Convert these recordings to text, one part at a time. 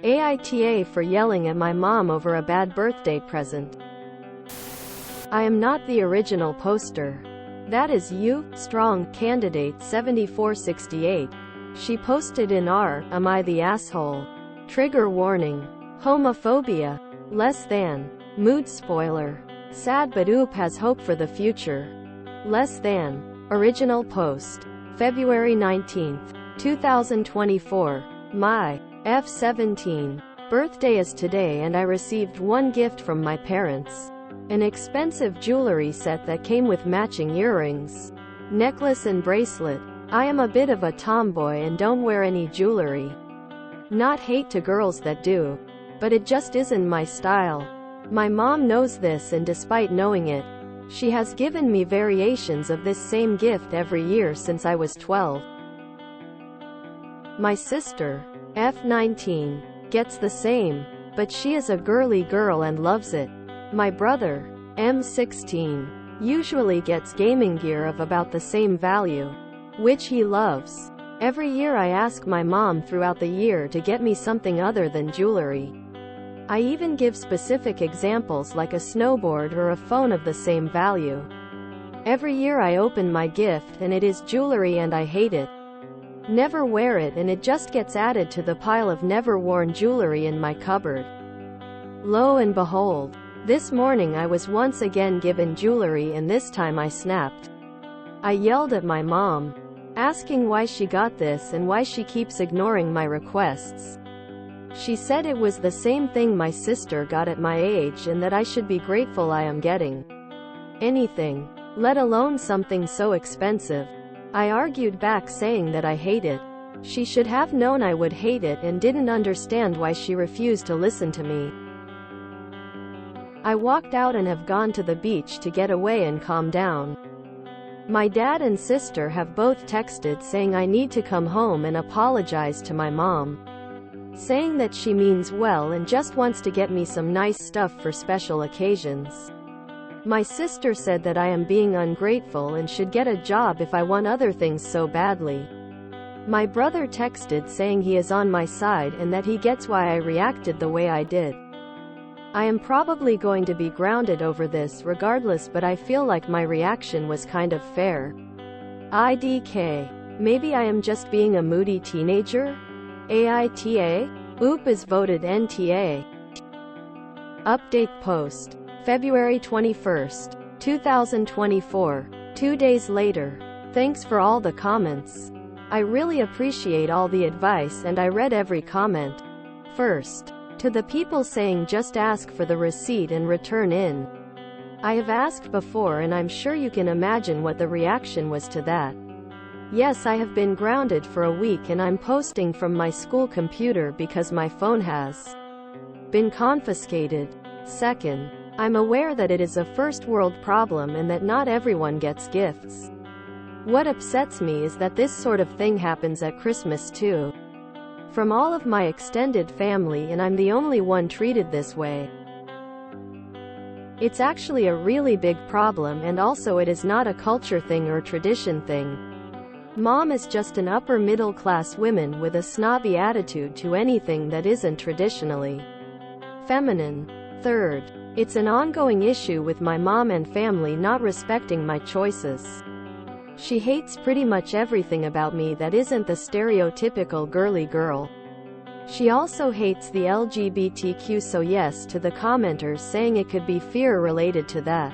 AITA for yelling at my mom over a bad birthday present. I am not the original poster. That is you, strong candidate 7468. She posted in r, am I the asshole? Trigger warning. Homophobia. Less than. Mood spoiler. Sad but oop has hope for the future. Less than. Original post. February 19th, 2024. My F17 birthday is today and I received one gift from my parents. An expensive jewelry set that came with matching earrings, necklace and bracelet. I am a bit of a tomboy and don't wear any jewelry. Not hate to girls that do, but it just isn't my style. My mom knows this, and despite knowing it, she has given me variations of this same gift every year since I was 12. My sister, F19, gets the same, but she is a girly girl and loves it. My brother, M16, usually gets gaming gear of about the same value, which he loves. Every year I ask my mom throughout the year to get me something other than jewelry. I even give specific examples like a snowboard or a phone of the same value. Every year I open my gift and it is jewelry and I hate it. Never wear it and it just gets added to the pile of never worn jewelry in my cupboard. Lo and behold, this morning I was once again given jewelry and this time I snapped. I yelled at my mom, asking why she got this and why she keeps ignoring my requests. She said it was the same thing my sister got at my age and that I should be grateful I am getting anything, let alone something so expensive. I argued back saying that I hate it. She should have known I would hate it and didn't understand why she refused to listen to me. I walked out and have gone to the beach to get away and calm down. My dad and sister have both texted saying I need to come home and apologize to my mom, saying that she means well and just wants to get me some nice stuff for special occasions. My sister said that I am being ungrateful and should get a job if I want other things so badly. My brother texted saying he is on my side and that he gets why I reacted the way I did. I am probably going to be grounded over this regardless, but I feel like my reaction was kind of fair. IDK. Maybe I am just being a moody teenager? AITA? OOP is voted NTA. Update post. February 21st, 2024. 2 days later. Thanks for all the comments. I really appreciate all the advice and I read every comment. First, to the people saying just ask for the receipt and return in. I have asked before and I'm sure you can imagine what the reaction was to that. Yes, I have been grounded for a week and I'm posting from my school computer because my phone has been confiscated. Second, I'm aware that it is a first world problem and that not everyone gets gifts. What upsets me is that this sort of thing happens at Christmas too. From all of my extended family and I'm the only one treated this way. It's actually a really big problem, and also it is not a culture thing or tradition thing. Mom is just an upper middle class woman with a snobby attitude to anything that isn't traditionally feminine. Third, it's an ongoing issue with my mom and family not respecting my choices. She hates pretty much everything about me that isn't the stereotypical girly girl. She also hates the LGBTQ, so yes to the commenters saying it could be fear related to that.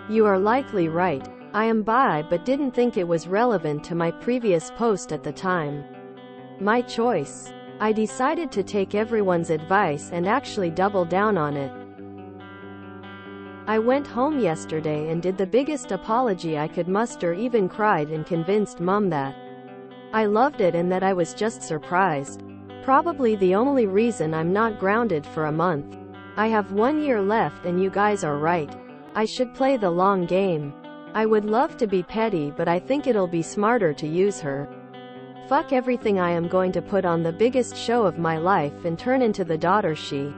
You are likely right. I am bi but didn't think it was relevant to my previous post at the time. My choice. I decided to take everyone's advice and actually double down on it. I went home yesterday and did the biggest apology I could muster, even cried and convinced Mom that I loved it and that I was just surprised. Probably the only reason I'm not grounded for a month. I have 1 year left and you guys are right. I should play the long game. I would love to be petty, but I think it'll be smarter to use her. Fuck everything. I am going to put on the biggest show of my life and turn into the daughter she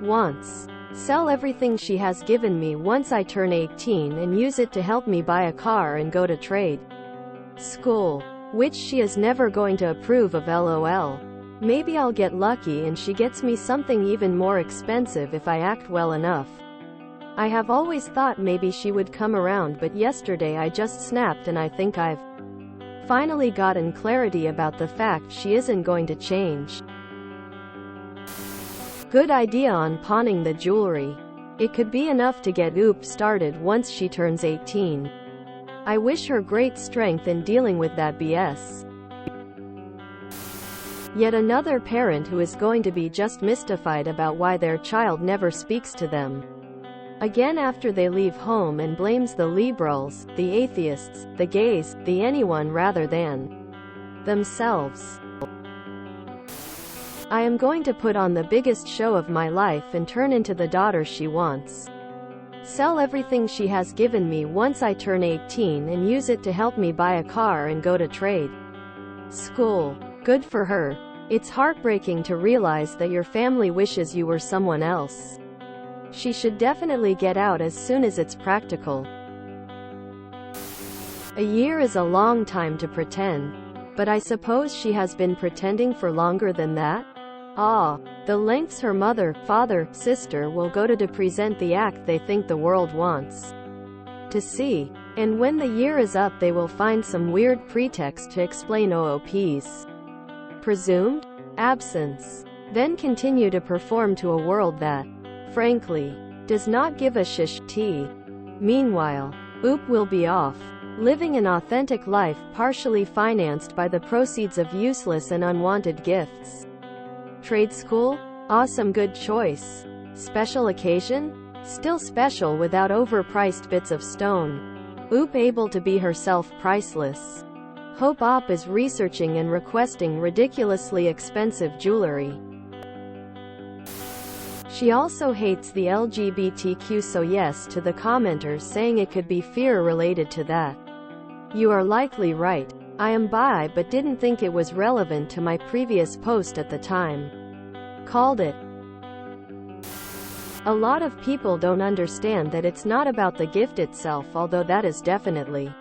wants. Sell everything she has given me once I turn 18 and use it to help me buy a car and go to trade school, which she is never going to approve of, lol. Maybe I'll get lucky and she gets me something even more expensive if I act well enough. I have always thought maybe she would come around, but yesterday I just snapped and I think I've finally gotten clarity about the fact she isn't going to change. Good idea on pawning the jewelry. It could be enough to get Oop started once she turns 18. I wish her great strength in dealing with that BS. Yet another parent who is going to be just mystified about why their child never speaks to them again after they leave home and blames the liberals, the atheists, the gays, the anyone rather than themselves. I am going to put on the biggest show of my life and turn into the daughter she wants. Sell everything she has given me once I turn 18 and use it to help me buy a car and go to trade school. Good for her. It's heartbreaking to realize that your family wishes you were someone else. She should definitely get out as soon as it's practical. A year is a long time to pretend. But I suppose she has been pretending for longer than that? The lengths her mother, father, sister will go to present the act they think the world wants to see. And when the year is up they will find some weird pretext to explain OOP's presumed absence. Then continue to perform to a world that, frankly, does not give a shish tea. Meanwhile, Oop will be off, living an authentic life partially financed by the proceeds of useless and unwanted gifts. Trade school? Awesome, good choice. Special occasion? Still special without overpriced bits of stone. Oop able to be herself, priceless. Hope Op is researching and requesting ridiculously expensive jewelry. She also hates the LGBTQ, so yes to the commenters saying it could be fear related to that. You are likely right. I am bi but didn't think it was relevant to my previous post at the time. Called it. A lot of people don't understand that it's not about the gift itself, although that is definitely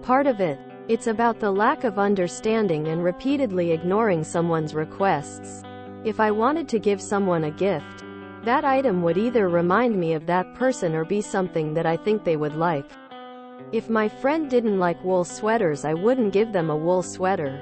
part of it. It's about the lack of understanding and repeatedly ignoring someone's requests. If I wanted to give someone a gift, that item would either remind me of that person or be something that I think they would like. If my friend didn't like wool sweaters, I wouldn't give them a wool sweater.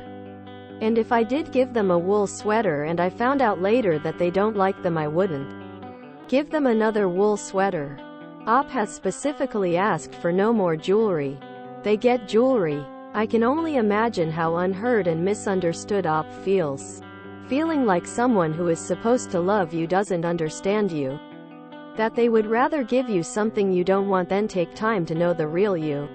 And if I did give them a wool sweater and I found out later that they don't like them, I wouldn't give them another wool sweater. Op has specifically asked for no more jewelry. They get jewelry. I can only imagine how unheard and misunderstood Op feels. Feeling like someone who is supposed to love you doesn't understand you. That they would rather give you something you don't want than take time to know the real you.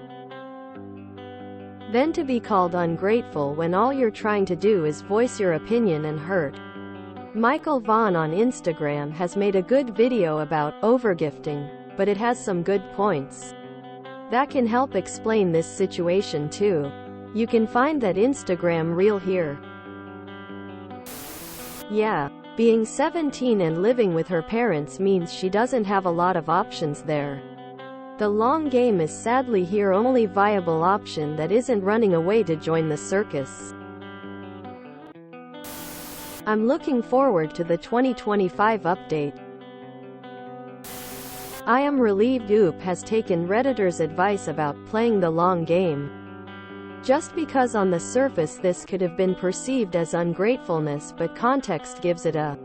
Then to be called ungrateful when all you're trying to do is voice your opinion and hurt. Michael Vaughn on Instagram has made a good video about overgifting, but it has some good points that can help explain this situation too. You can find that Instagram reel here. Yeah, being 17 and living with her parents means she doesn't have a lot of options there. The long game is sadly her only viable option that isn't running away to join the circus. I'm looking forward to the 2025 update. I am relieved Oop has taken Redditors' advice about playing the long game. Just because on the surface this could have been perceived as ungratefulness, but context gives it a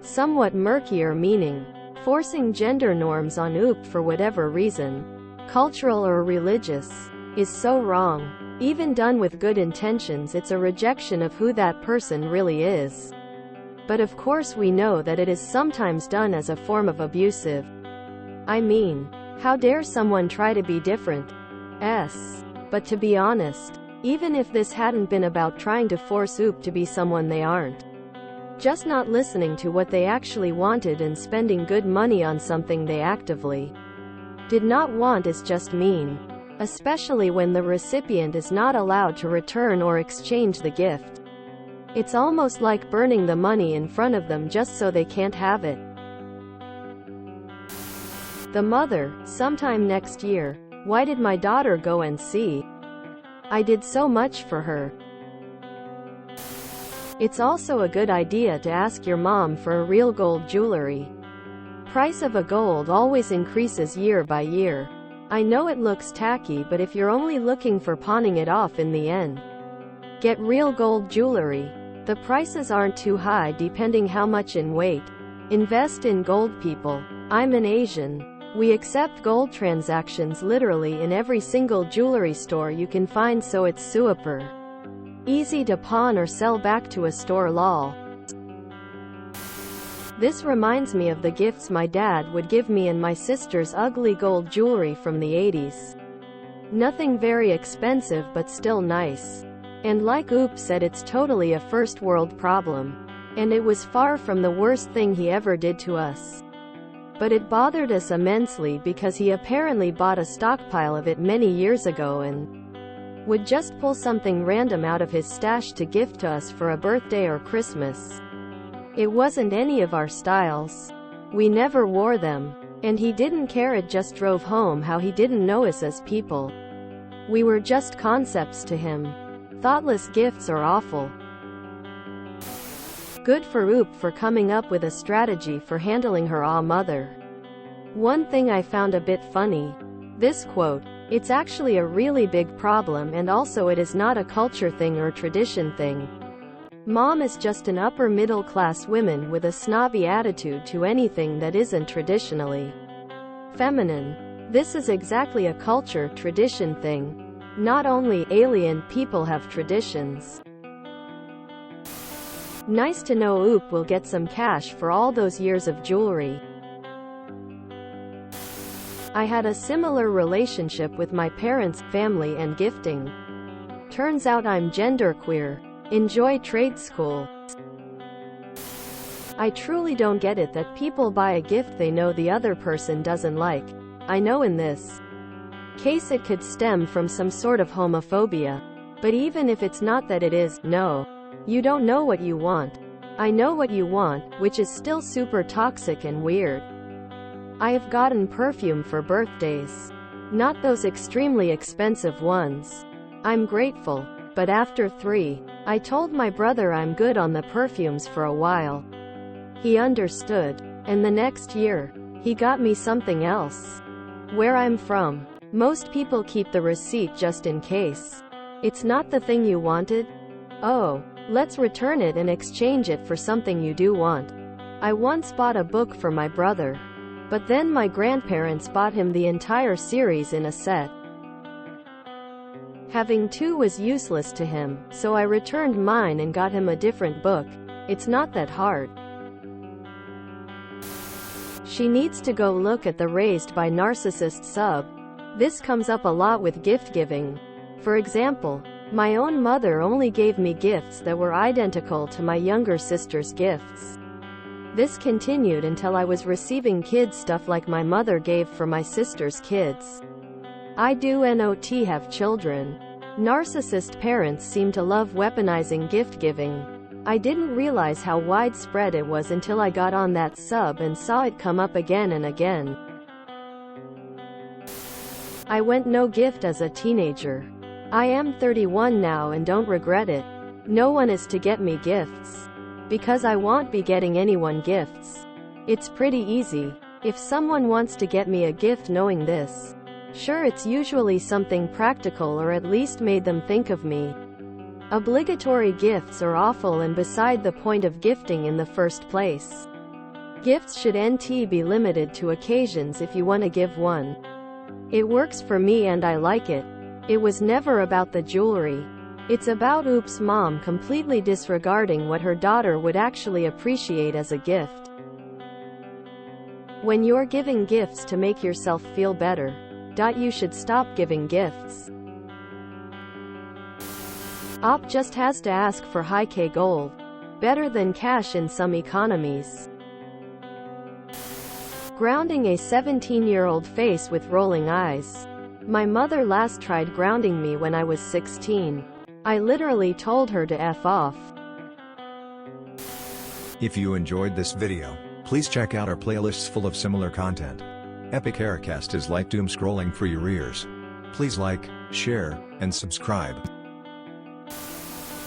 somewhat murkier meaning. Forcing gender norms on Oop for whatever reason, cultural or religious, is so wrong. Even done with good intentions, it's a rejection of who that person really is. But of course we know that it is sometimes done as a form of abusive. I mean, how dare someone try to be different? But to be honest, even if this hadn't been about trying to force Oop to be someone they aren't, just not listening to what they actually wanted and spending good money on something they actively did not want is just mean. Especially when the recipient is not allowed to return or exchange the gift. It's almost like burning the money in front of them just so they can't have it. The mother, sometime next year. Why did my daughter go and see? I did so much for her. It's also a good idea to ask your mom for a real gold jewelry. Price of a gold always increases year by year. I know it looks tacky, but if you're only looking for pawning it off in the end, get real gold jewelry. The prices aren't too high depending how much in weight. Invest in gold, people. I'm an Asian. We accept gold transactions literally in every single jewelry store you can find, so it's super easy to pawn or sell back to a store, lol. This reminds me of the gifts my dad would give me and my sister's ugly gold jewelry from the 80s. Nothing very expensive, but still nice. And like Oops said, it's totally a first world problem. And it was far from the worst thing he ever did to us. But it bothered us immensely because he apparently bought a stockpile of it many years ago and would just pull something random out of his stash to gift to us for a birthday or Christmas. It wasn't any of our styles. We never wore them. And he didn't care, it just drove home how he didn't know us as people. We were just concepts to him. Thoughtless gifts are awful. Good for Oop for coming up with a strategy for handling her mother. One thing I found a bit funny. This quote, "It's actually a really big problem, and also it is not a culture thing or tradition thing. Mom is just an upper middle class woman with a snobby attitude to anything that isn't traditionally feminine." This is exactly a culture tradition thing. Not only alien people have traditions. Nice to know Oop will get some cash for all those years of jewelry. I had a similar relationship with my parents' family and gifting. Turns out I'm genderqueer. Enjoy trade school. I truly don't get it that people buy a gift they know the other person doesn't like. I know in this case it could stem from some sort of homophobia. But even if it's not that, it is, no. You don't know what you want. I know what you want, which is still super toxic and weird. I have gotten perfume for birthdays. Not those extremely expensive ones. I'm grateful. But after 3, I told my brother I'm good on the perfumes for a while. He understood. And the next year, he got me something else. Where I'm from, most people keep the receipt just in case. It's not the thing you wanted? Oh, let's return it and exchange it for something you do want. I once bought a book for my brother. But then my grandparents bought him the entire series in a set. Having 2 was useless to him, so I returned mine and got him a different book. It's not that hard. She needs to go look at the Raised by Narcissist sub. This comes up a lot with gift giving. For example, my own mother only gave me gifts that were identical to my younger sister's gifts. This continued until I was receiving kids stuff like my mother gave for my sister's kids. I do not have children. Narcissist parents seem to love weaponizing gift giving. I didn't realize how widespread it was until I got on that sub and saw it come up again and again. I went no gift as a teenager. I am 31 now and don't regret it. No one is to get me gifts. Because I won't be getting anyone gifts. It's pretty easy. If someone wants to get me a gift knowing this, sure, it's usually something practical or at least made them think of me. Obligatory gifts are awful and beside the point of gifting in the first place. Gifts should be limited to occasions if you want to give one. It works for me and I like it. It was never about the jewelry. It's about Oop's mom completely disregarding what her daughter would actually appreciate as a gift. When you're giving gifts to make yourself feel better, you should stop giving gifts. Op just has to ask for high K gold. Better than cash in some economies. Grounding a 17-year-old face with rolling eyes. My mother last tried grounding me when I was 16. I literally told her to F off. If you enjoyed this video, please check out our playlists full of similar content. Epic Aircast is like doom scrolling for your ears. Please like, share, and subscribe.